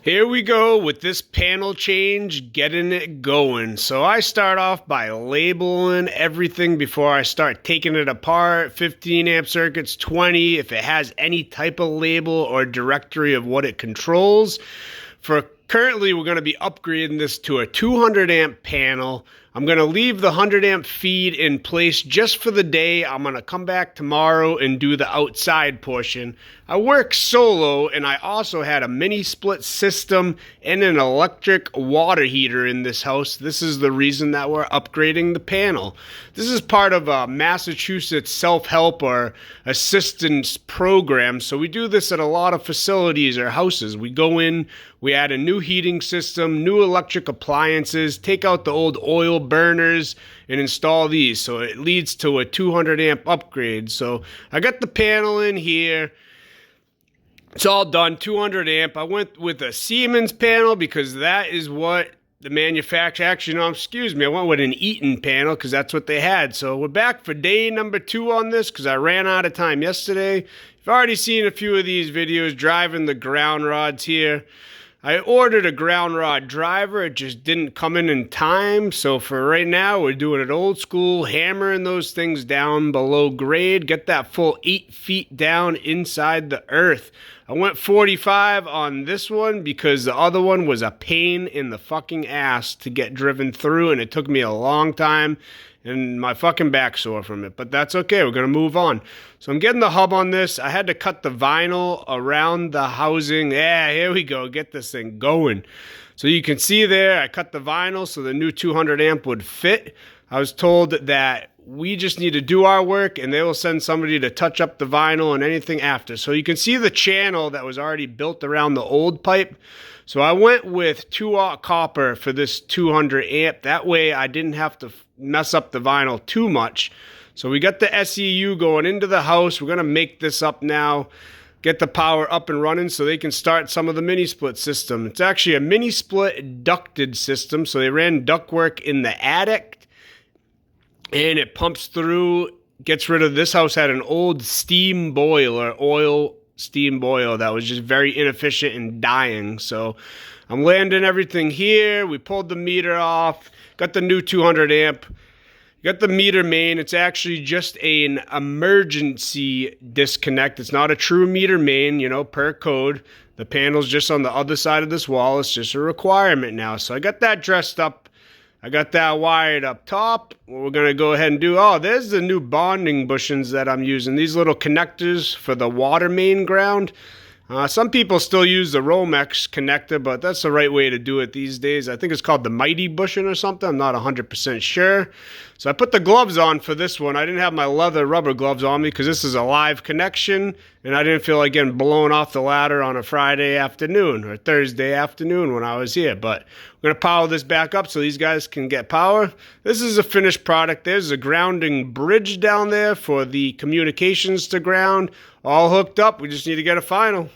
Here we go with this panel change, getting it going. So I start off by labeling everything before I start taking it apart. 15 amp circuits, 20, if it has any type of label or directory of what it controls. Currently, we're going to be upgrading this to a 200 amp panel. I'm going to leave the 100 amp feed in place just for the day. I'm going to come back tomorrow and do the outside portion. I work solo, and I also had a mini split system and an electric water heater in this house. This is the reason that we're upgrading the panel. This is part of a Massachusetts self-help or assistance program. So we do this at a lot of facilities or houses. We go in, we add a new heating system, new electric appliances, take out the old oil burners, and install these. So it leads to a 200 amp upgrade. So I got the panel in here. It's all done, 200 amp. I went with a Siemens panel because that is what the manufacturer, actually, no, excuse me, I went with an Eaton panel because that's what they had. So we're back for day number 2 on this because I ran out of time yesterday. You've already seen a few of these videos driving the ground rods here. I ordered a ground rod driver. It just didn't come in time. So for right now, we're doing it old school, hammering those things down below grade. Get that full 8 feet down inside the earth. I went 45 on this one because the other one was a pain in the fucking ass to get driven through, and it took me a long time, and my fucking back sore from it. But that's okay. We're going to move on. So I'm getting the hub on this. I had to cut the vinyl around the housing. Yeah, here we go. Get this thing going. So you can see there, I cut the vinyl so the new 200 amp would fit. I was told that we just need to do our work and they will send somebody to touch up the vinyl and anything after. So you can see the channel that was already built around the old pipe. So I went with 2-aught copper for this 200 amp. That way I didn't have to mess up the vinyl too much. So we got the SEU going into the house. We're going to make this up now, get the power up and running so they can start some of the mini split system. It's actually a mini split ducted system. So they ran ductwork in the attic and it pumps through, gets rid of, this house had an old steam boiler, oil steam boiler that was just very inefficient and dying. So I'm landing everything here. We pulled the meter off, got the new 200 amp, got the meter main. It's actually just an emergency disconnect. It's not a true meter main, you know, per code. The panel's just on the other side of this wall. It's just a requirement now. So I got that dressed up. I got that wired up top. What we're going to go ahead and do, oh, there's the new bonding bushings that I'm using. These little connectors for the water main ground. Some people still use the Romex connector, but that's the right way to do it these days. I think it's called the Mighty bushing or something. I'm not 100% sure. So I put the gloves on for this one. I didn't have my leather rubber gloves on me because this is a live connection, and I didn't feel like getting blown off the ladder on a Friday afternoon or Thursday afternoon when I was here. But we're going to power this back up so these guys can get power. This is a finished product. There's a grounding bridge down there for the communications to ground. All hooked up. We just need to get a final.